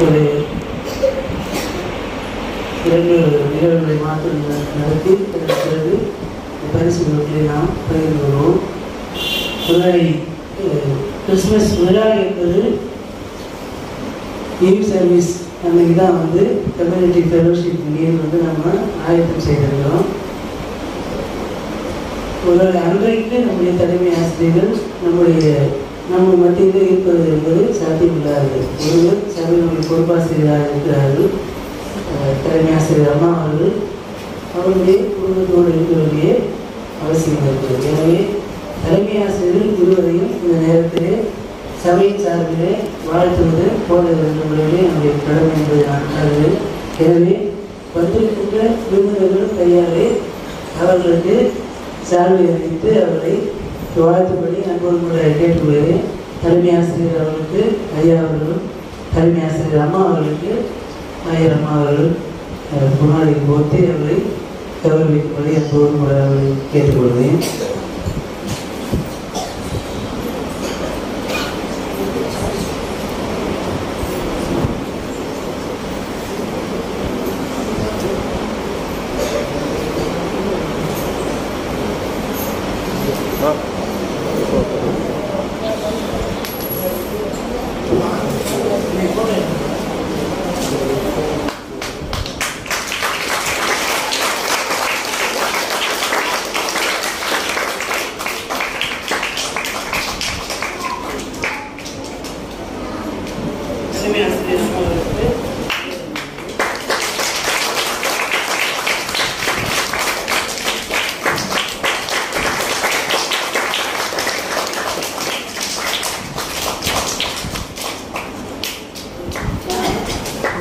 ஒரு 2 நிகழ்வுகளை மாற்றம் நடத்தி பிறகு பரிசு பொருட்களை நாம் பகிர்ந்து வருவோம். முன்னாடி கிறிஸ்துமஸ் விழா என்பது ஈவ் சர்வீஸ் அன்றைக்கு தான் கம்யூனிட்டி ஃபெலோஷிப் லீவ் நம்ம ஆயத்தம் செய்திருக்கிறோம். ஒரு அன்றைக்கு நம்முடைய தலைமை ஆசிரியர்கள் நம்ம மத்தியில் இருப்பது என்பது சாத்தியமில்லாது. ஒருவர் சபையினுடைய பொறுப்பாசிரியராக இருக்கிறார்கள், தலைமை ஆசிரியர் அம்மா அவர்கள். அவருடைய குடும்பத்தோடு இருக்க வேண்டிய அவசியம் இருக்கிறது. எனவே தலைமை ஆசிரியர்கள் இருவரையும் இந்த நேரத்திலே சபையின் சார்பிலே வாழ்த்துவது போதகர் நம்முடைய நம்முடைய கடமை என்பதை நான் கருதுகிறேன். எனவே வந்திருக்கின்ற விருந்தினர்கள் கையாலே அவர்களுக்கு சார்பை அறிவித்து அவர்களை வாழ்த்துப்படி அன்போடு கேட்டுக்கொள்கிறேன். தலைமை ஆசிரியர் அவர்களுக்கு ஐயா அவர்களும், தலைமை ஆசிரியர் அம்மா அவர்களுக்கு ஐயர் அம்மா அவர்கள் முன்னாடி போர்த்தி அவர்களை கௌரவிக்கும்படி அன்போடு அவர்களை கேட்டுக்கொள்கிறேன்.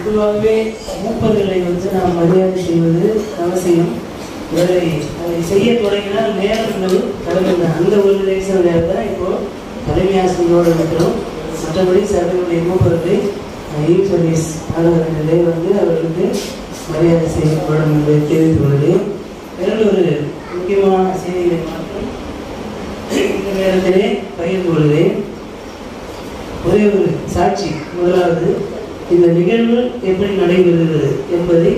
பொதுவாகவே மூப்பர்களை நாம் மரியாதை செய்வது அவசியம். அதை செய்ய தொடங்கினால் நேரங்கள் கடந்த அந்த ஒரு நேரம் நேரத்தில் இப்போ தலைமை ஆசிரியரோடு இருக்கிறோம். மற்றபடி சபையுடைய மூப்பர்களை ஈவ் சர்வீஸ் அலுவலகத்திலே அவர்களுக்கு மரியாதை செய்யப்படும் என்பதை தெரிவித்துக் கொள்கிறேன். வேறு ஒரு முக்கியமான செய்திகளை மாற்றம் இந்த நேரத்திலே பகிர்ந்து கொள்கிறேன். ஒரே ஒரு சாட்சி. முதலாவது, இந்த நிகழ்வு எப்படி நடைபெறுகிறது என்பதை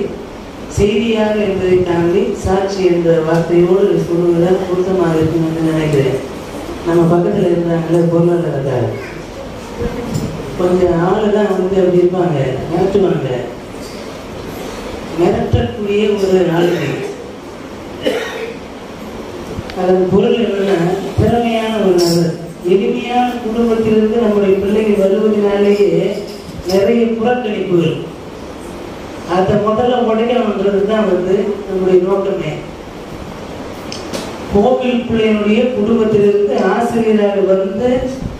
செய்தியாக என்பதை தாண்டி சாட்சி என்ற வார்த்தையோடு சொல்வதுதான் பொருத்தமாக இருக்கும் என்று நினைக்கிறேன். நம்ம பக்கத்தில் இருந்தாங்களே பொருளாதாரத்தார் கொஞ்சம் ஆளுதான் அப்படி இருப்பாங்க, மிரட்டுவாங்க. மிரட்டக்கூடிய ஒரு நாளைக்கு அதன் பொருள் என்னன்னா, திறமையான ஒரு நபர், எளிமையான குடும்பத்திலிருந்து நம்முடைய பிள்ளைகள் வருவதனாலேயே நிறைய புறக்கணிப்புகள். அதை முதல்ல உடைக்கணுன்றது தான் நம்முடைய நோக்கமே. கோவில் பிள்ளையினுடைய குடும்பத்திலிருந்து ஆசிரியராக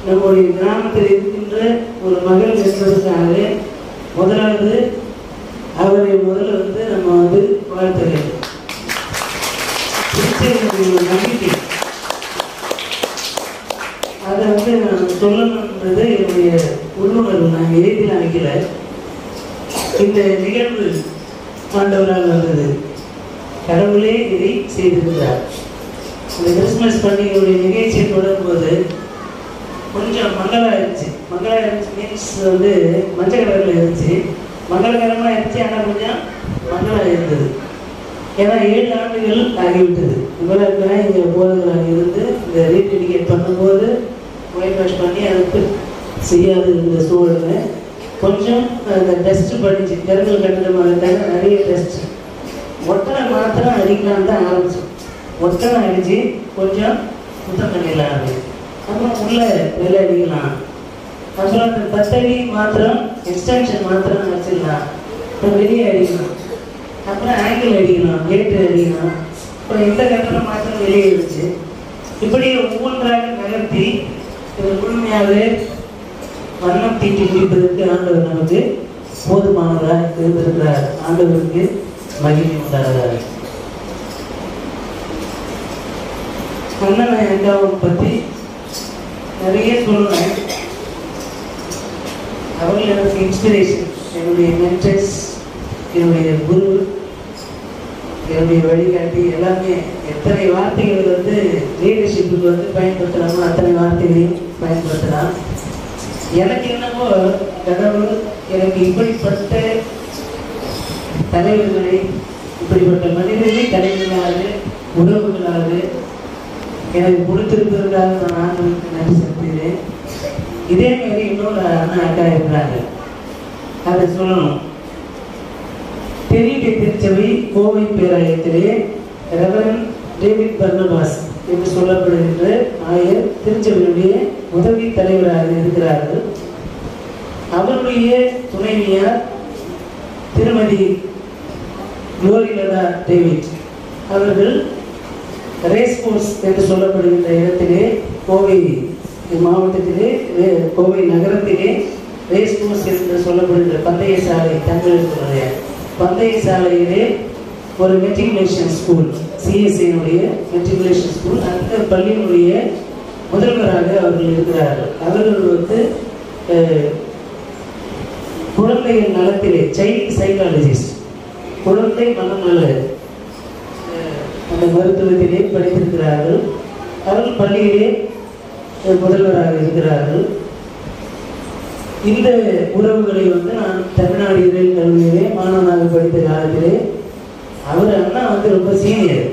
நம்முடைய கிராமத்தில் இருக்கின்ற ஒரு மகள் என்பதற்காக முதலாவது அவரை முதல்ல நம்ம வாழ்த்த வேண்டும். நம்பிக்கை அதை நான் சொல்லணுன்றது என்னுடைய உள்ளுணர்வு. நான் எழுதியில் அமைக்கல. இந்த நிகழ்வு ஆண்டவரால் வந்தது. கடவுளே இதை செய்திருக்கிறார். இந்த கிறிஸ்துமஸ் பண்டிகையுடைய நிகழ்ச்சியை தொடரும்போது கொஞ்சம் மங்களாயிருச்சு. மீன்ஸ் மஞ்சள் கலரில் இருந்துச்சு, மங்களகரமாக இருந்துச்சு. ஆனால் கொஞ்சம் மங்களாக இருந்தது. ஏன்னா 7 ஆண்டுகள் ஆகிவிட்டது. இவ்வளவு இங்கே போதகராக இருந்து இந்த ரீடெடிகேட் பண்ணும்போது ஒயிட் வாஷ் பண்ணி அதுக்கு செய்யாது இருந்த சூழலை கொஞ்சம் அந்த டெஸ்ட் படிச்சு கருங்கல் கட்டிடமாக நிறைய டெஸ்ட் ஒட்டனை மாத்திரம் அடிக்கலான்னு தான் ஆரம்பிச்சோம். ஒட்டனை அடிச்சு கொஞ்சம் சுத்தம் பண்ணிடலாம். அப்புறம் உள்ள வெளியே அடிக்கலாம். அப்புறம் அந்த 10 அடி மாத்திரம் எக்ஸ்டென்ஷன் மாத்திரம் வச்சிடலாம். அப்புறம் வெளியே அடிக்கலாம். அப்புறம் ஆங்கிள் அடிக்கலாம், கேட்டு அடிக்கலாம். அப்புறம் இந்த கட்டணம் மாத்திரம் வெளியே இருந்துச்சு. இப்படி ஒவ்வொன்றாக நகர்த்தி முழுமையாகவே வண்ணம் தீட்டி முடிப்பதற்கு ஆண்டவர் நமக்கு போதுமானதாக இருந்திருக்கிறார். ஆண்டவருக்கு மகிமை உண்டாகிறார். அண்ணன் அக்காவை பற்றி நிறைய சொல்லணும். அவர்கள் எனக்கு இன்ஸ்பிரேஷன், என்னுடைய மென்டர்ஸ், என்னுடைய குரு, என்னுடைய வழிகாட்டி. எல்லாமே எத்தனை வார்த்தைகள் லீடர்ஷிப்புக்கு பயன்படுத்தலாமோ அத்தனை வார்த்தைகளையும் பயன்படுத்தலாம். எனக்கு என்னவோ கடவுள் எனக்கு இப்படிப்பட்ட தலைவர்களை, இப்படிப்பட்ட மனிதர்களை தலைவர்களாக, உறவுகளாக எனக்கு கொடுத்திருப்பதற்காக நான் ஆண்டவருக்கு நன்றி செலுத்துகிறேன். இதே மாதிரி இன்னொரு அண்ணா அக்கா இருக்கிறாங்க, அதை சொல்லணும். பெரிய திருச்சபை கோவை பேராயத்திலே ரெவரண்ட் டேவிட் பர்னபாஸ் என்று சொல்லப்படுகின்ற ஆயர் திருச்சபையுடைய உதவி தலைவராக இருக்கிறார்கள். அவருடைய துணைவியார் திருமதி குளோரிலதா டேவிட் அவர்கள் ரேஸ்கோர்ஸ் என்று சொல்லப்படுகின்ற இடத்திலே, கோவை மாவட்டத்திலே, கோவை நகரத்திலே ரேஸ்கோர்ஸ் என்று சொல்லப்படுகின்ற பந்தய சாலை, தங்களுடைய பந்தய சாலையிலே ஒரு மெட்ரிகுலேஷன் ஸ்கூல், சிஎஸ்ஐனுடைய மெட்ரிகுலேஷன் ஸ்கூல், அந்த பள்ளியினுடைய முதல்வராக அவர்கள் இருக்கிறார்கள். அவர்கள் குழந்தைகள் நலத்திலே சைல்டு சைக்காலஜிஸ்ட், குழந்தை மனநல அந்த மருத்துவத்திலே படித்திருக்கிறார்கள். அவர்கள் பள்ளியிலே முதல்வராக இருக்கிறார்கள். இந்த உறவுகளை நான் தமிழ்நாடு இறையில் கல்வியிலே மாணவனாக படித்த காலத்திலே, அவர் அண்ணா ரொம்ப சீனியர்,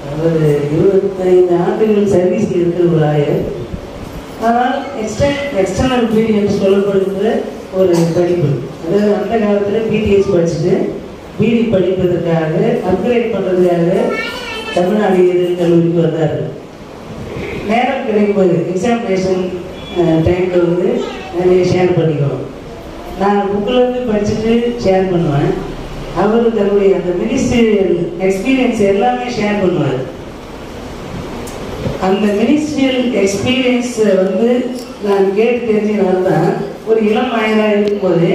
அவர் 25 ஆண்டுகள் சர்வீஸில் இருக்கிற ஒரு ஆயர். ஆனால் எக்ஸ்டர்னல் பீடி என்று சொல்லப்படுகின்ற ஒரு படிப்பு, அதாவது அந்த காலத்தில் பிடிஎஸ் படிச்சுட்டு பிடி படிப்பதற்காக அப்கிரேட் பண்ணுறதுக்காக தமிழ்நாடு இறையில் கல்லூரிக்கு வந்தார்கள். நேரம் கிடைக்கும்போது எக்ஸாமினேஷன் டைமில் நிறைய ஷேர் பண்ணிக்குவோம். நான் புக்கிலேருந்து படிச்சுட்டு ஷேர் பண்ணுவேன். அவர் தன்னுடைய அந்த மினிஸ்ட்ரியல் எக்ஸ்பீரியன்ஸ் எல்லாமே ஷேர் பண்ணுவார். அந்த மினிஸ்ட்ரியல் எக்ஸ்பீரியன்ஸ் நான் கேட்டு தெரிஞ்சுனால தான் ஒரு இளம் ஆயராக இருக்கும்போது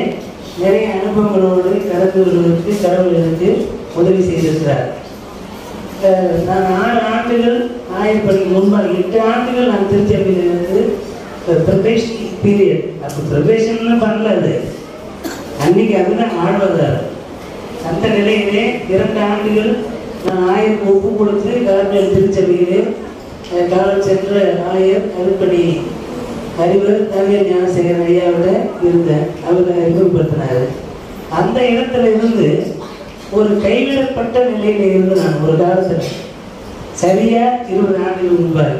நிறைய அனுபவங்களோடு கடந்து வருவதற்கு கடவுள் எனக்கு உதவி செய்திருக்கிறார். நான் 6 ஆண்டுகள் ஆயர் பணிக்கு முன்பாக 8 ஆண்டுகள் நான் திருச்சபையிலிருந்து ப்ரிப்பரேஷன் பீரியட், அப்போ ப்ரிப்பரேஷன் பண்ணல, அது அன்னைக்கு அதுதான் ஆழ்வதார். அந்த நிலையிலே 2 ஆண்டுகள் நான் ஆயருக்கு ஒப்பு கொடுத்து கார்மேல் திருச்சபையிலே காலம் சென்ற ஆயர் அருப்பணி அறிவர் தவியல் ஞானசேகரன் ஐயாவோட இருந்தேன். அவர் அறிமுகப்படுத்தினார். அந்த இடத்துல இருந்து ஒரு கைவிடப்பட்ட நிலையில இருந்து நான் ஒரு காலத்தில் சரியா 20 ஆண்டுகள் முன்பாக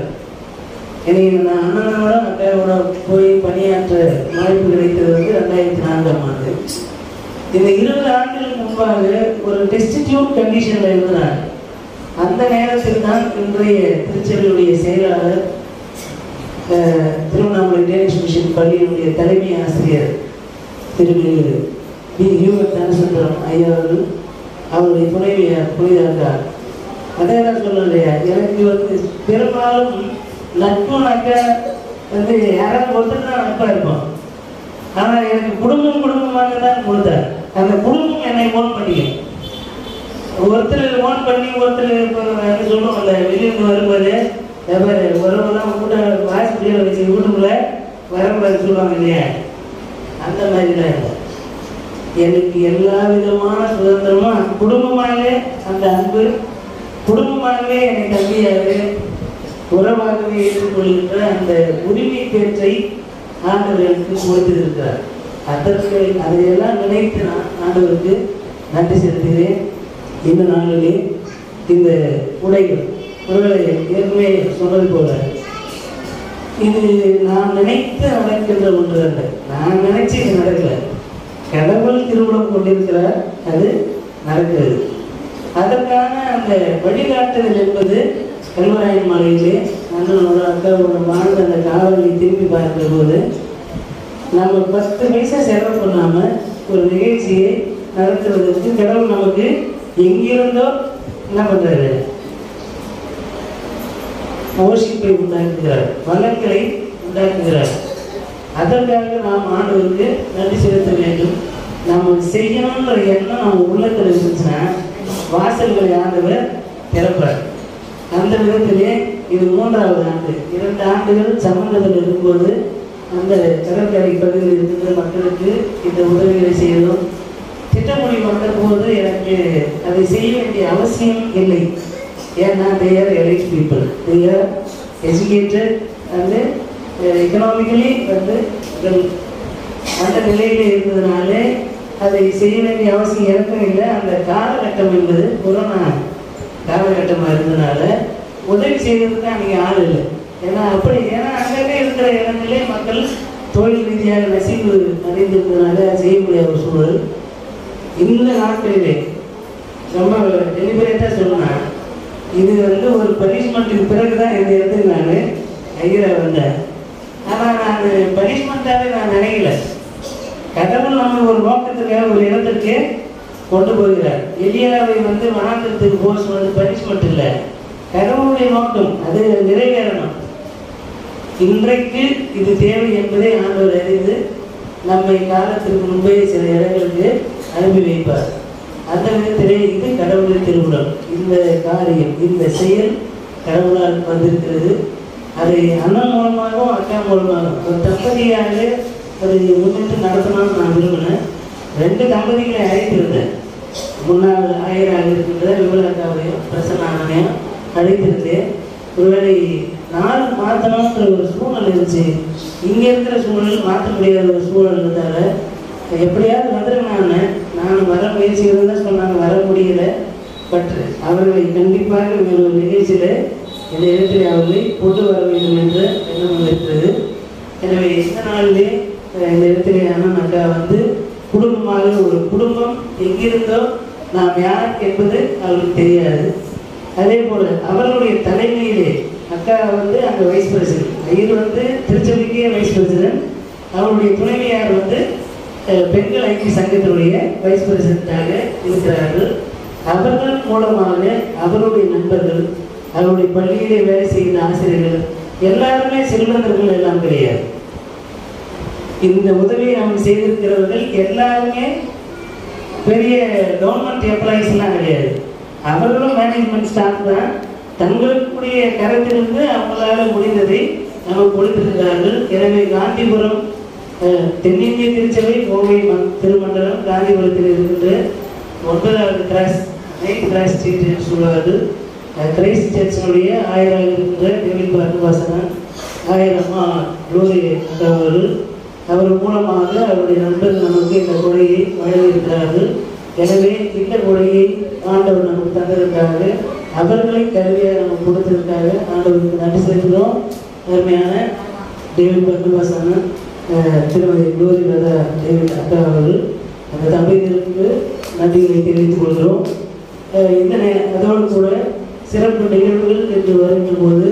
எனக்கு நான் அண்ணனோட அக்காவோட போய் பணியாற்ற வாய்ப்பு கிடைத்தது 2004ஆம் ஆண்டு. இந்த 20 ஆண்டுகளுக்கு முன்பாக ஒரு டெஸ்டிடியூட் கண்டிஷன்ல இருந்தார். அந்த நேரத்தில் தான் இன்றைய திருச்சபையுடைய செயலாளர், திருவண்ணாமலை டேனிஷ் மிஷன் பள்ளியினுடைய தலைமை ஆசிரியர் திருமதி பி. ஞானசுந்தரம் ஐயா அவருடைய துணைவியார் புனிதாக்கா, அதே தான் சொல்லலையா, எனக்கு பெரும்பாலும் நட்புனாக்கா யாராவது ஒருத்தர் தான் நட்பா இருப்போம். ஆனால் எனக்கு குடும்பமாக தான் கொடுத்தார். அந்த குடும்பம் என்னை ஓன் பண்ணிக்கும். ஒருத்தர் ஓன் பண்ணி ஒருத்தர் சொல்லுவோம், அந்த வெளியிருந்து வரும்போது உறவுலாம் கூட வாசிப்பில் வச்சு வீட்டுக்குள்ள வரக்கூடாது சொல்லுவாங்க இல்லையா, அந்த மாதிரி தான் இருக்கும். எனக்கு எல்லா விதமான சுதந்திரமும் குடும்பமாகவே, அந்த அன்பு குடும்பமாகவே என்னை தம்பியாக உறவாகவே ஏற்றுக்கொள்கின்ற அந்த உரிமை பேற்றை ஆண்டவர் எனக்கு கொடுத்திருக்கிறார். அதற்கு அதையெல்லாம் நினைத்து நான் ஆண்டவருக்கு நன்றி செலுத்துகிறேன். இந்த நாளிலே இந்த உடைகள் ஒருவேளை ஏற்கனவே சொன்னது போல இது நான் நினைத்து நடக்கின்ற ஒன்று அல்ல. நான் நினைச்சு இது நடக்கல, கடவுள் திருமணம் கொண்டிருக்கிறார், அது நடக்கிறது. அதற்கான அந்த வழிகாட்டுதல் என்பது கல்வராயன் மலையிலே அண்ணனோட அக்காவோட வாழ்ந்த அந்த காவலை திரும்பி பார்க்கிற போது நம்ம 10 பைசா செலவு பண்ணாமல் ஒரு நிகழ்ச்சியை நடத்துவதற்கு கடவுள் நமக்கு எங்கிருந்தோ என்ன பண்ணுறாரு, ஓஷிப்பை உண்டாக்குகிறார், வளங்களை உண்டாக்குகிறார். அதற்காக நாம் ஆண்டவருக்கு நன்றி செலுத்த வேண்டும். நம்ம செய்யணுன்ற எண்ணம் நம்ம உள்ளத்தில் இருந்துச்சுன்னா வாசல்களை ஆண்டவர் திறப்பார். அந்த விதத்திலே இது 3வது ஆண்டு. 2 ஆண்டுகள் சம்பந்தத்தில் இருக்கும்போது அந்த கடற்கரை பகுதியில் இருக்கின்ற மக்களுக்கு இந்த உதவிகளை செய்யணும். திட்டமொழி வந்த போது எனக்கு அதை செய்ய வேண்டிய அவசியம் இல்லை. ஏன்னா they are elite people, they are educated and economically அந்த நிலையிலே இருந்ததுனால அதை செய்ய வேண்டிய அவசியம் எனக்கும் இல்லை. அந்த காலகட்டம் என்பது கொரோனா காலகட்டமாக இருந்ததுனால உதவி செய்வதற்கு அன்றைக்கி ஆள் இல்லை. ஏன்னா அங்கங்கே இருக்கிற இடங்களே மக்கள் தொழில் ரீதியாக நெசிவு அடைந்திருந்ததுனால செய்ய முடியாத ஒரு சூழல். இந்த நாட்களிலே ரொம்ப டெலிபரேட்டாக சொல்லணும், இது ஒரு பனிஷ்மெண்ட்டுக்கு பிறகு தான் இந்த இடத்துக்கு நான் ஐயரை வந்தேன். ஆனால் நான் பனிஷ்மெண்ட்டாகவே நான் நினைக்கல. கடவுள் நம்ம ஒரு நோக்கத்துக்காக ஒரு இடத்திற்கு கொண்டு போகிறார். எலியாவை வனாந்தரத்துக்கு போக சொன்னது பனிஷ்மெண்ட் இல்லை, கடவுளுடைய நோக்கம் அது நிறைவேறணும். இன்றைக்கு இது தேவை என்பதை ஆண்டவர் அறிந்து நம்மை காலத்திற்கு முன்பே சில இடங்களுக்கு அனுப்பி வைப்பார். அந்த விதத்திலே இது கடவுளின் திருவுளம். இந்த காரியம், இந்த செயல் கடவுளால் வந்திருக்கிறது. அதை அண்ணன் மூலமாகவும் அக்கா மூலமாகவும் ஒரு தம்பதியாக அது முன்னிட்டு நடத்தணும்னு நான் விரும்பினேன். 2 தம்பதிகளை அழைத்திருந்தேன். முன்னாள் ஆயராக இருக்கின்ற விமலாக்காவையும் பிரசன்னானையும் அழைத்திருந்தேன். ஒருவேளை நாள் மாற்றணுன்ற ஒரு சூழல் இருந்துச்சு. இங்கே இருக்கிற சூழல் மாற்ற முடியாத ஒரு சூழல் இருந்தால எப்படியாவது வந்துருங்க. நான் வர முயற்சிகள் தான் சொன்னாங்க, வர முடியல. பட் அவர்களை கண்டிப்பாக ஒரு நிகழ்ச்சியில் இந்த இடத்தில் அவர்களை கொண்டு வர வேண்டும் என்ற எண்ணம் இருக்கிறது. எனவே இந்த நாளிலே இந்த இடத்திலே அண்ணன் அக்கா குடும்பமாக ஒரு குடும்பம் எங்கிருந்தோ நாம் யார் என்பது அவர்களுக்கு தெரியாது. அதே போல் அவர்களுடைய தலைமையிலே அக்கா அங்கே வைஸ் பிரசிடென்ட், ஐயர் திருச்சபைக்கே வைஸ் பிரசிடென்ட், அவருடைய துணைவியார் பெண்கள் ஐக்கிய சங்கத்தினுடைய வைஸ் பிரசிடென்ட்டாக இருக்கிறார்கள். அவர்கள் மூலமாக அவருடைய நண்பர்கள், அவருடைய பள்ளியிலே வேலை செய்கிற ஆசிரியர்கள் எல்லாருமே செல்வந்தர்கள் எல்லாம் கிடையாது. இந்த உதவியை நமக்கு செய்திருக்கிறவர்கள் எல்லாருமே பெரிய கவர்மெண்ட் எம்ப்ளாயிஸ்லாம் கிடையாது. அவர்களும் மேனேஜ்மெண்ட் ஸ்டாஃப் தான். தங்களுக்குரிய கருத்திலிருந்து அவங்களால முடிந்ததை நமக்கு கொடுத்திருக்கிறார்கள். எனவே காந்திபுரம் தென்னிந்திய திருச்சபை கோவை திருமண்டலம் காந்திபுரத்தில் இருக்கின்ற 9வது கிராஸ் 9th கிராஸ் ஸ்ட்ரீட் என்று சொல்வார்கள். கிரைஸ்ட் சர்ச்சினுடைய ஆயராக இருக்கின்ற டேவிட் பார்க்கவாசகன், ஆயரம்மா லோரி அவர்கள், அவர் மூலமாக அவருடைய நண்பர்கள் நமக்கு இந்த கொடையை வழங்கியிருக்கிறார்கள். எனவே இந்த கொடையை ஆண்டவர் நமக்கு தந்ததற்காக, அவர்களை கல்வியாக நமக்கு கொடுத்ததற்காக ஆண்டவருக்கு நன்றி செலுத்துகிறோம். அருமையான டேவிட் பார்க்கவாசகன், திருமதி லோரி லதா டேவிட் அக்கா அவர்கள், அந்த தம்பதியருக்கு நன்றிகளை தெரிவித்துக் கொள்கிறோம். அதோடு கூட சிறப்பு நிகழ்வுகள் என்று வருகின்ற போது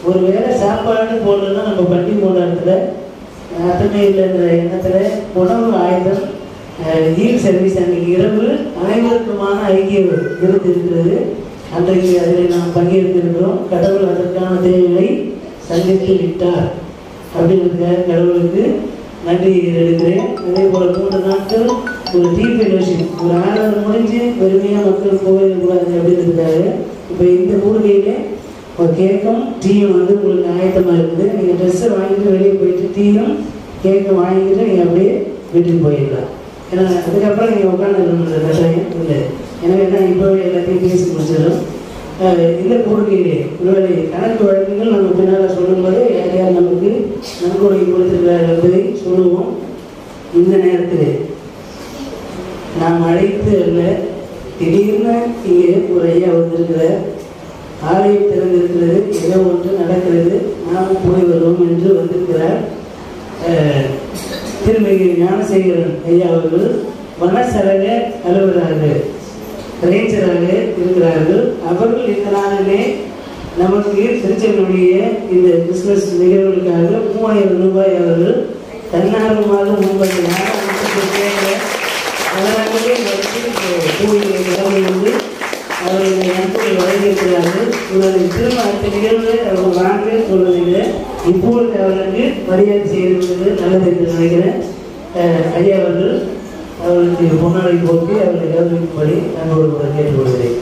ஒருவேளை சாப்பாடு போடலன்னா நம்ம பண்டி கொண்டாடத்தில் அத்தனை இல்லைன்ற எண்ணத்தில் உணவு ஆயுதம் ஈல் சர்வீஸ் அன்றைக்கு இரவு அனைவருக்குமான ஐக்கிய விருது இருக்கிறது. அன்றைக்கு அதில் நாம் பங்கேற்கிறோம். கடவுள் அதற்கான தேவைகளை சந்தித்து விட்டார் அப்படிங்கிறதுக்காக கடவுளுக்கு நன்றி எடுக்கிறேன். அதே போல் 3 நாட்கள் ஒரு டீ ஃபெலோஷிப், ஒரு ஆர்டர் முடிஞ்சு பெருமையாக மக்கள் போயிடக்கூடாது அப்படின்றதுக்காக இப்போ இந்த கூடுகையிலே ஒரு கேக்கும் டீயும் உங்களுக்கு ஆயத்தமாக இருக்குது. நீங்கள் ட்ரெஸ்ஸை வாங்கிட்டு வெளியே போயிட்டு டீயும் கேக்கும் வாங்கிட்டு நீங்கள் அப்படியே வீட்டுக்கு போயிடலாம். ஏன்னா அதுக்கப்புறம் நீங்கள் உட்காந்து கட்டாயம் இல்லை. எனவே தான் இப்போவே எல்லாத்தையும் பேசி முடிச்சிடும். இந்த கூடுகையிலே ஒருவேளை கணக்கு வழக்குகள் நம்ம பின்னால் சொல்லும்போது யார் யார் நமக்கு நன்கொடை கொடுத்திருக்கிறார் என்பதை சொல்லுவோம். இந்த நேரத்தில் நாம் அழைத்து அல்ல, திடீர்னு இங்கே ஒரு ஐயா வந்திருக்கிற ஆலயம் திறந்திருக்கிறது, ஏதோ ஒன்று நடக்கிறது, நாம் போய் வருவோம் என்று வந்திருக்கிறார். திருமிகு ஞானசேகரன் ஐயா அவர்கள் வனசரக அலுவலராக ரேஞ்சராக இருக்கிறார்கள். அவர்கள் இந்த நாளிலே நமக்கு திருச்செங்கோடைய இந்த கிறிஸ்துமஸ் நிகழ்வுகளுக்காக 3000 ரூபாய் அவர்கள் தன்னார்வமாக முன்வைக்கிறார். அவர்கள் நன்கொடை வழங்கியிருக்கிறார்கள். இவர்கள் திரும்ப அடுத்த நிகழ்வு அவங்க வாங்க சொல்வதில்லை, இப்பொழுது அவர்களுக்கு மரியாதை செய்திருக்கிறது நல்லது என்று நினைக்கிறேன். ஐயா அவர்கள் அவர்களுக்கு பொன்னாடை போட்டு அவர்களை கௌரவிக்கும்படி அன்போடு கூட கேட்டுக்கொள்கிறேன்.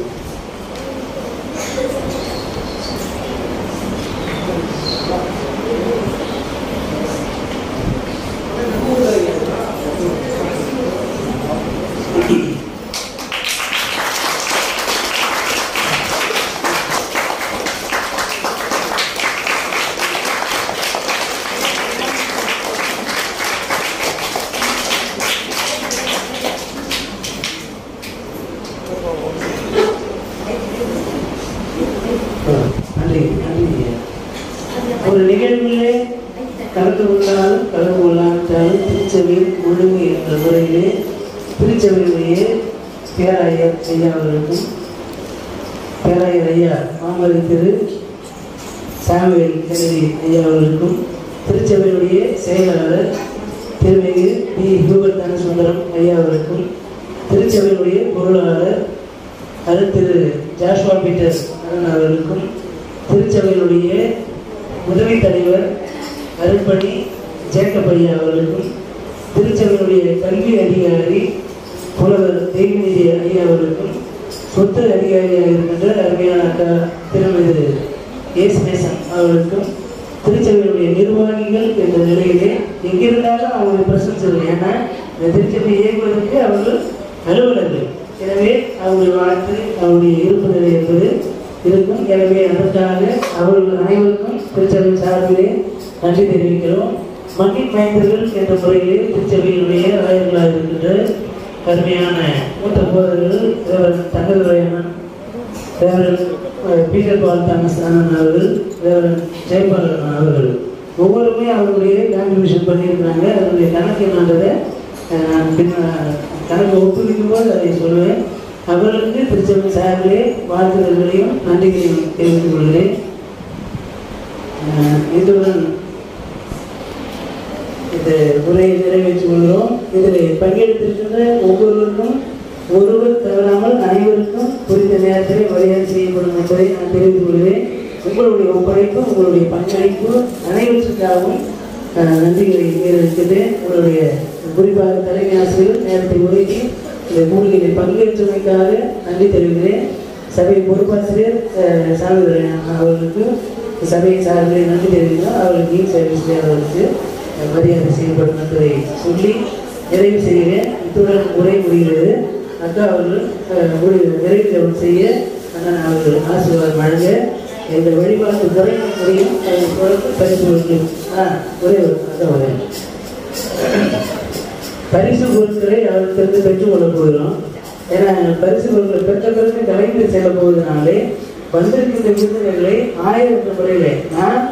என்ற முறையிலே திருச்சபையுடைய பேராயர் ஐயா அவர்களுக்கும் பேராயர் ஐயா மாமரி திரு சாமுவேல் கென்னடி ஐயா அவர்களுக்கும் திருச்சபையுடைய செயலாளர் திருமிகு டி ஹியூபர்ட் தனசுந்தரம் ஐயா அவர்களுக்கும் திருச்சபையுடைய பொருளாளர் திரு ஜாஷ்வா பீட்டர் அருண் அவர்களுக்கும் திருச்சபையினுடைய உதவி தலைவர் அருட்பணி ஜேக்கப் ஐயா அவர்களுக்கும் திருச்சபையினுடைய கல்வி அதிகாரி புலவர் தெய்வநிதி ஐயா அவர்களுக்கும் சொத்து அதிகாரியாக இருக்கின்ற அருமையான அக்கா திருமதி ஏசுநேசன் அவர்களுக்கும் திருச்சபையினுடைய நிர்வாகிகள் என்ற நிலையிலே எங்கிருந்தாலும் அவங்களுடைய பிரசன்ஸ் இல்லை. ஏன்னா இந்த திருச்சபை இயக்குவதற்கு அவர்கள் அலுவலர்கள். எனவே அவருடைய வாழ்த்து அவருடைய இருப்பு நிலை என்பது இருக்கும். எனவே அதற்காக அவர்கள் அனைவருக்கும் திருச்சபை சார்பிலே நன்றி தெரிவிக்கிறோம். மண்ணின் மைந்தர்கள் என்ற முறையிலே திருச்சபையினுடைய ஆயர்களாக இருக்கின்ற கடுமையான மூத்த போதர்கள் தேவரன் தங்கதுரையண்ணன், தேவரன் பீட்டர் பால் தாமஸ் அண்ணன் அவர்கள், தேவரன் ஜெயபாலன் அவர்கள் ஒவ்வொருமே அவர்களுடைய கான்ட்ரிபியூஷன் பண்ணியிருக்கிறாங்க. அதனுடைய கணக்கு என்னன்றதை கணக்கு ஒப்புவிக்கும் போது அதை சொல்லுவேன். அவர்களுக்கு திருச்சபை சார்பிலே வாழ்த்துதல்களையும் நன்றிகளையும் தெரிவித்துக் கொள்கிறேன். இதுடன் இந்த உரையை நிறைவேற்றிக் கொள்கிறோம். இதில் பங்கெடுத்திருக்கின்ற ஒவ்வொருவருக்கும் ஒருவர் தவறாமல் அனைவருக்கும் குறித்த நேரத்தில் மரியாதை செய்யப்படும் என்பதை நான் தெரிவித்துக் கொள்கிறேன். உங்களுடைய ஒப்படைப்பு, உங்களுடைய பங்களிப்பு அனைவற்றுக்காகவும் நன்றிகளை தெரிவிக்கிறேன். உங்களுடைய குறிப்பாக தலைமை ஆசிரியர் நேரத்தை ஒதுக்கி இந்த மூலிகையை பங்கேற்றமைக்காக நன்றி தெரிவிக்கிறேன். சபை பொறுப்பாசிரியர் சாமிதுரையன் அவர்களுக்கு சபையை சார்பிலே நன்றி தெரிவிக்கிறோம். அவர்களுக்கு சர்வீஸ் அவர்களுக்கு மரியாதை செய்யப்படும் என்பதை சொல்லி நிறைவு செய்கிறேன். இத்துடன் உரை முடிகிறது. அக்கா அவர்கள் நிறைவு ஜெபம் செய்ய அண்ணன் அவர்கள் ஆசீர்வாதம் வழங்க இந்த வழிபாட்டு குறைந்த முறையும் பரிசு ஒரே அக்கா உரை பரிசு பொருட்களை அவர்கிட்ட பெற்றுக் கொள்ள போகிறோம். ஏன்னா பரிசு பொருட்களை பெற்ற பிறகு கலைந்து செல்ல போவதனாலே வந்திருக்கின்ற விருந்தினர்களை 1000 முறையில நான்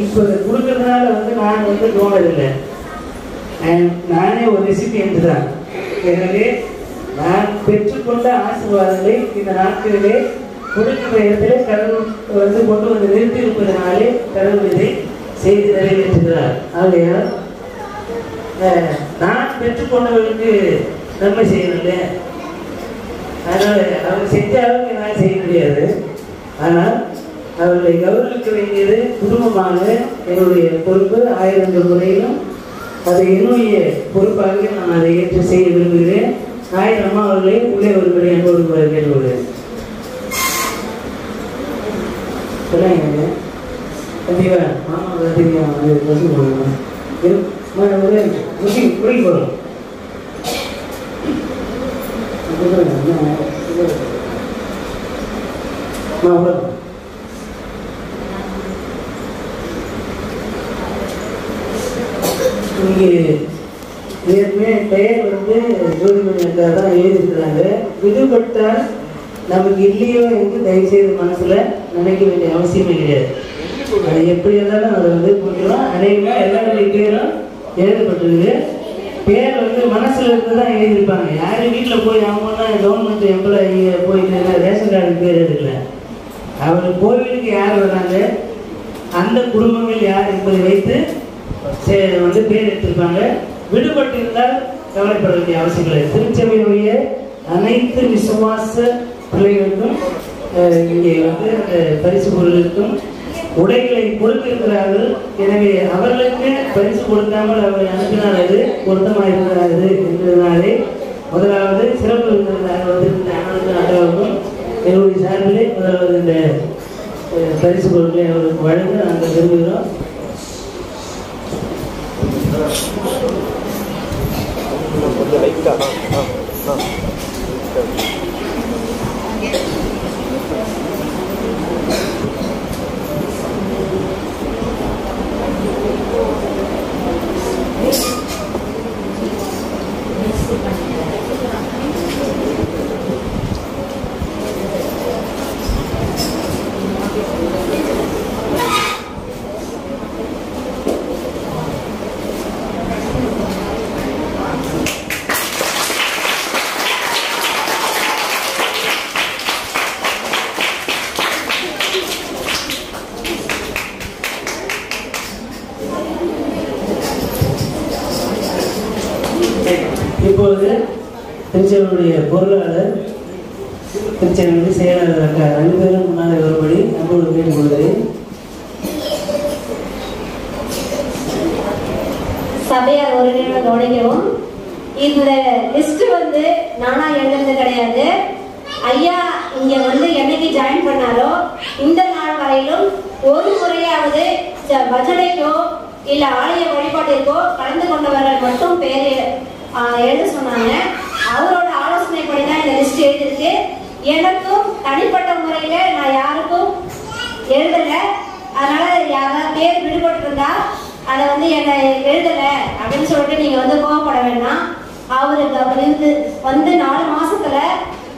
இப்போ கொடுக்கறதுனால நான் தோணதில்லை. நானே ஒரு ரெசிபியன்ட் தான். எனவே நான் பெற்றுக்கொண்ட ஆசீர்வாதங்களை இந்த நாட்களிலே கொடுக்கின்ற இடத்திலே கடவுள் கொண்டு வந்து நிறுத்தி இருப்பதனாலே கடவுள் இதை செய்து நிறைவேற்றுகிறார். ஆகையால் நான் பெற்றுக்கொண்டவர்களுக்கு நன்மை செய்யணும்ல. அதனால அவர் செஞ்ச அளவுக்கு என்னால் செய்ய முடியாது. ஆனால் அவர்களை கௌரவிக்க வேண்டியது குடும்பமாக என்னுடைய பொறுப்பு. 1000 முறையிலும் அதை என்னுடைய பொறுப்பாக நான் அதை ஏற்று செய்ய விரும்புகிறேன். 1000 அம்மா அவர்களை உள்ளே ஒருவரை அன்போடு கேட்டுக்கொள்கிறேன். சொல்லுங்க கண்டிப்பா மாமா தெரியும் முஸ்லீம் குடி போகிறோம். இங்கே ஏற்கனவே பெயர் ஜோதிமணி அக்கா தான் எழுதியிருக்கிறாங்க. விடுபட்டால் நமக்கு இல்லையோ என்று தயவுசெய்து மனசில் நினைக்க வேண்டிய அவசியமே கிடையாது. அது எப்படி இருந்தாலும் அதை கொடுக்கலாம். அநேகமாக எல்லாருடைய பேரும் எழுதப்பட்டிருக்கு. பேர் மனசில் இருந்து தான் எழுதியிருப்பாங்க. யாரும் வீட்டில் போய் அவங்க கவர்மெண்ட் எம்ப்ளாயி போயிட்டு ரேஷன் கார்டுக்கு பேர் எடுக்கல. அவர் கோவிலுக்கு யார் வராங்க, அந்த குடும்பங்கள் யார் என்பதை வைத்து பேர் எடுத்திருப்பாங்க. விடுபட்டு இருந்தால் கவலைப்பட வேண்டிய அவசியம் இல்லை. திருச்சபையுடைய அனைத்து விசுவாச பிள்ளைகளுக்கும் இங்கே பரிசு பொருளுக்கும் உடைகளை கொடுத்திருக்கிறார்கள். எனவே அவர்களுக்கு பரிசு கொடுக்காமல் அவரை அனுப்பினால் அது பொருத்தமாக இருக்கிறார்கள் என்பதனாலே முதலாவது சிறப்பு வந்திருந்த அண்ணனுக்கும் அக்காவுக்கும் என்னுடைய சார்பிலே முதலாவது இந்த பரிசு பொருட்களை அவருக்கு வழங்க நாங்கள் விரும்புகிறோம். இப்பொழுது திருச்செல்வனுடைய பொருளாளர், திருச்செல்வனுடைய செயலாளர் அக்கா 2 பேரும் முன்னாலே வரும்படி அன்போடு கேட்டுக்கொள்கிறேன். சபையார் ஒரு நிமிடம் கவனிக்கவும். இந்த லிஸ்ட் வந்து நானா எழுதுறது கிடையாது. ஐயா இங்க வந்து என்னைக்கு ஜாயின் பண்ணாரோ இந்த நாள் வரையிலும் ஒரு முறையாவது பஜனைக்கோ இல்ல ஆலய வழிபாட்டிற்கோ கலந்து கொண்டவர்கள் மட்டும் பேர் எழுத சொன்னாங்க. அவரோட ஆலோசனைப்படிதான் இந்த லிஸ்ட் எழுதிருக்கு. எனக்கும் தனிப்பட்ட முறையில நான் யாருக்கும் எழுதல. அதனால யாராவது பேர் விடுபட்டு இருந்தா அதை வந்து என்னை எழுதல அப்படின்னு சொல்லிட்டு நீங்க வந்து கோவப்பட வேண்டாம். அவருக்கு அவர் வந்து 4 மாசத்துல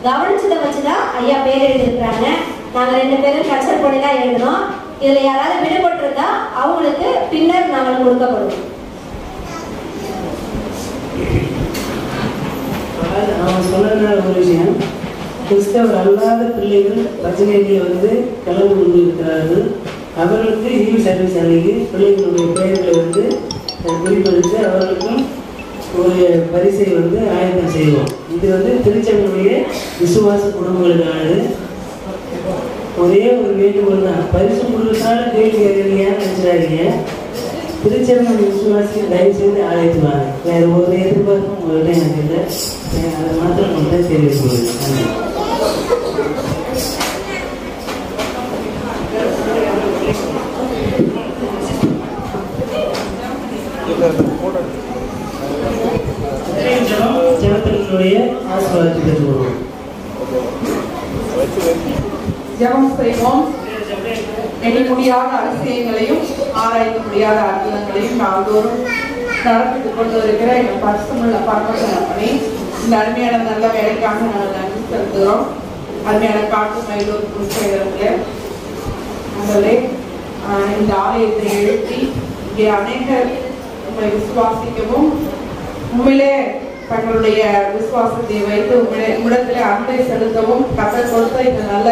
கவனிச்சதை வச்சுதான் ஐயா பேர் எழுதியிருக்கிறாங்க. நாங்க 2 பேரும் கன்சல்ட் பண்ணி தான் எழுதணும். இதுல யாராவது விடுபட்டு இருந்தா அவங்களுக்கு பின்னர் நாங்கள் கொடுக்கப்படுவோம். அவன் சொன்ன ஒரு விஷயம், கிறிஸ்தவர் அல்லாத பிள்ளைகள் பிரச்சனைகளை வந்து கலந்து கொண்டு இருக்கிறார்கள். அவர்களுக்கு ஈவ் சர்வீஸ் அன்னைக்கு பிள்ளைகளுடைய பெயர்களை வந்து குறிப்பெடுத்து அவர்களுக்கும் ஒரு பரிசை வந்து ஆயத்தம் செய்வோம். இது வந்து திருச்செங்கோடைய விசுவாச குடும்பங்களுக்கானது. ஒரே ஒரு வேண்டுகோள் தான், பரிசு கொடுக்கறதுனால கேள்வி கேட்கலையான்னு நினைச்சிடாதீங்க. திருச்செங்கோட விசுவாசிக்கு தயவு செய்து ஆயத்துவாங்க. வேற ஒரு எதிர்பார்ப்பும் உங்கள்கிட்ட எனக்கு இல்லை. அதை மாத்திரம் உங்கள்கிட்ட தெரிவிக்கப்படுது. ஜபத்தினுடைய ஆசீர்வாதத்தை பெற்றுக்கொள்வோம். ஜபம் செய்வோம். எண்ணி முடியாத அதிசயங்களையும் ஆராய்ந்து முடியாத அற்புதங்களையும் நாள்தோறும் நடத்திட்டு கொண்டு வருகிற எங்கள் பரிசுமுள்ள பரமசனப்பணி இந்த அருமையான நல்ல வேலைக்காக நாங்கள் நன்றி செலுத்துகிறோம். அருமையான காட்டு மயிலூர் குருசேகரத்தில் அதே இந்த ஆலயத்தை எழுப்பி இங்கே அநேகர் உங்களை விசுவாசிக்கவும் உண்மையிலே தங்களுடைய விசுவாசத்தை வைத்து உம்மிடத்திலே அன்பை செலுத்தவும் கர்த்தர் கொடுத்த இந்த நல்ல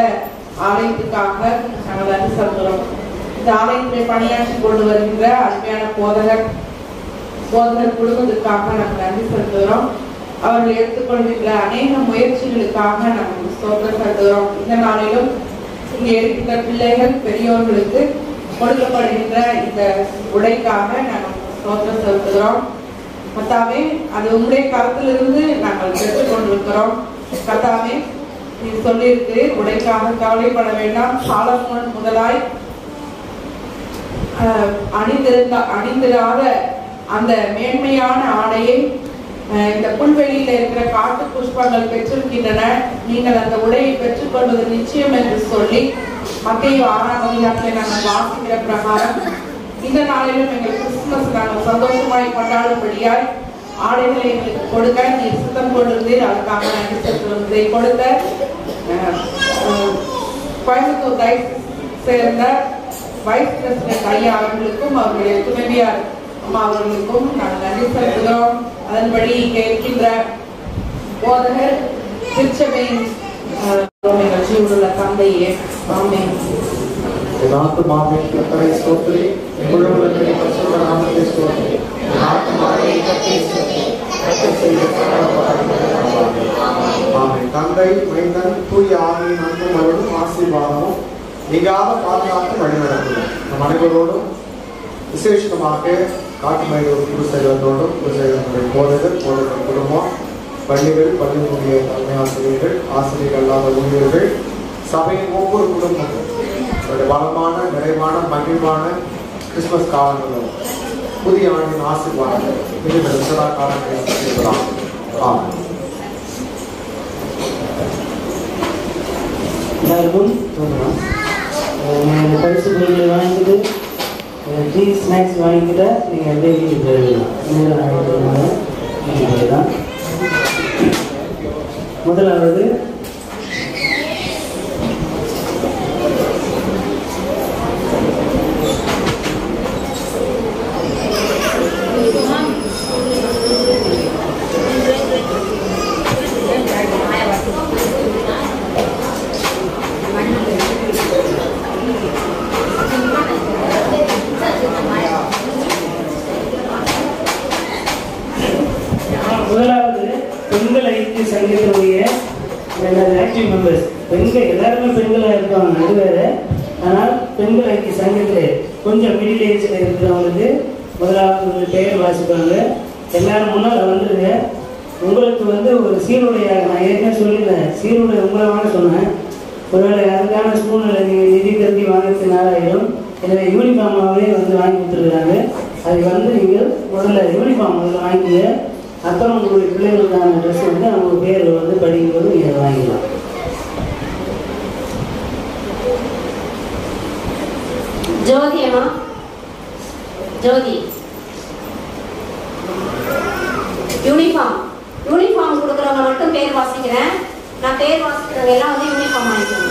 ஆலயத்துக்காக நாங்கள் நன்றி செலுத்துகிறோம். இந்த ஆலயத்திலே பணியாற்றி கொண்டு வருகின்ற அருமையான போதகர் குடும்பத்துக்காக நாங்கள் நன்றி செலுத்துகிறோம். அவர்கள் எடுத்துக்கொள்கின்ற அநேக முயற்சிகளுக்காக நாங்கள் ஸ்தோத்திரம் செலுத்துகிறோம். இந்த நாளிலும் இங்கே இருக்கின்ற பிள்ளைகள் பெரியோர்களுக்கு கொடுக்கப்படுகின்ற இந்த உடைக்காக நாங்கள் ஸ்தோத்திரம் செலுத்துகிறோம். கர்த்தாவே, அது உங்களுடைய கருத்திலிருந்து நாங்கள் பெற்றுக்கொண்டிருக்கிறோம். கர்த்தாவே, நீ சொல்லியிருக்கு உடைக்காக கவலைப்பட வேண்டாம். சாலமோன் முதலாய் அணிந்திராத அந்த மேன்மையான ஆடையை இந்த புல்வெளியில இருக்கிற காட்டு புஷ்பங்கள் பெற்றிருக்கின்றன. நீங்கள் அந்த உடையை பெற்றுக்கொள்வது நிச்சயம் என்று சொல்லி மத்தேயு 6ஆம் அதிகாரத்தில் நாங்கள் வாசிக்கிற பிரகாரம் இந்த நாளிலும் எங்கள் கிறிஸ்துமஸ் நாங்கள் சந்தோஷமாய் கொண்டாடும்படியாய் ஆடைகளை எங்களுக்கு கொடுக்க நீர் சுத்தம் கொண்டிருந்தீர். அதுக்காக நன்றி செலுத்துகிறோம். இதை கொடுத்த கோயம்புத்தூர் டைஸ் சேர்ந்த வைஸ் பிரசிடென்ட் ஐயா அவர்களுக்கும் அவர்களுடைய துணைவியார் அம்மா அவர்களுக்கும் நாங்கள் நன்றி செலுத்துகிறோம். அதன்படி இங்கே இருக்கின்ற போதகர் திருச்சபையின் நிகழ்ச்சியுள்ள தந்தையே ஆமென். ஆத்துமாவே கர்த்தரை ஸ்தோத்திரி, முழு உலகத்தை பரிசுத்த நாமத்தை ஸ்தோத்திரி. ஆத்துமாவே கர்த்தரை ஸ்தோத்திரி, கர்த்தர் செய்த சகல உபகாரங்களுக்காக ஆமென். தந்தை, மைந்தன், தூய ஆவியின் அன்பும் அருளும் ஆசீர்வாதமும் நீங்காத பாதுகாத்து வழிநடத்தும் நம் அனைவரோடும், விசேஷமாக காட்டுமயிலூர் குருசேகரத்தோடும் குருசேகரனுடைய போதகர் குடும்பம், பள்ளிகள், பள்ளியினுடைய தலைமை ஆசிரியர்கள், ஆசிரியர்கள் அல்லாத ஊழியர்கள், சபையின் ஒவ்வொரு குடும்பமும் வளமான, நிறைவான, மகிழ்வான கிறிஸ்துமஸ் காலங்களும் புதிய ஆண்டின் ஆசீர்வாதங்கள் இது சதா காலங்களில் எல்லாருக்கும் பரிசு பொருட்களை வாங்கிட்டு டீ ஸ்நாக்ஸ் வாங்கிக்கிட்டா நீங்கள் அப்படியே வீட்டுக்கு போயிடலாம். முதலாவது முதலாவது பெண்கள் ஐக்கிய சங்கத்தினுடைய ஆக்டிவ் மெம்பர்ஸ். பெண்கள் எல்லாருமே பெண்களாக இருக்காங்க, அது வேற. ஆனால் பெண்கள் ஐக்கிய சங்கத்தில் கொஞ்சம் மிடில் ஏஜில் இருக்கிறவங்களுக்கு முதலாவது பெயர் வாசிப்பாங்க. எல்லாரும் முன்னால் வந்துருங்க. உங்களுக்கு வந்து ஒரு சீருடையாக நான் ஏற்கனவே சொல்லியிருந்தேன், சீருடை உங்களை வாங்க சொன்னேன். ஒருவேளை அதுக்கான சூழ்நிலை நீங்கள் நிதி கருதி வாங்கிறதுக்கு நாளாயிடும். எனவே யூனிஃபார்மாகவே வந்து வாங்கி கொடுத்துருக்குறாங்க. அதை வந்து நீங்கள் முதல்ல யூனிஃபார்ம் முதல்ல வாங்கிங்க. அப்புறம் உங்களுடைய பிள்ளைகளுக்கான ட்ரெஸ் வந்து அவங்க பேர் வந்து படிக்கும்போது நீங்கள் வாங்கிக்கலாம். ஜோதி அம்மா, ஜோதி யூனிஃபார்ம் கொடுக்குறவங்க மட்டும் பேர் வாசிக்கிறேன். நான் பேர் வாசிக்கிறவங்க எல்லாம் வந்து யூனிஃபார்ம் வாங்கிக்கிறேன்.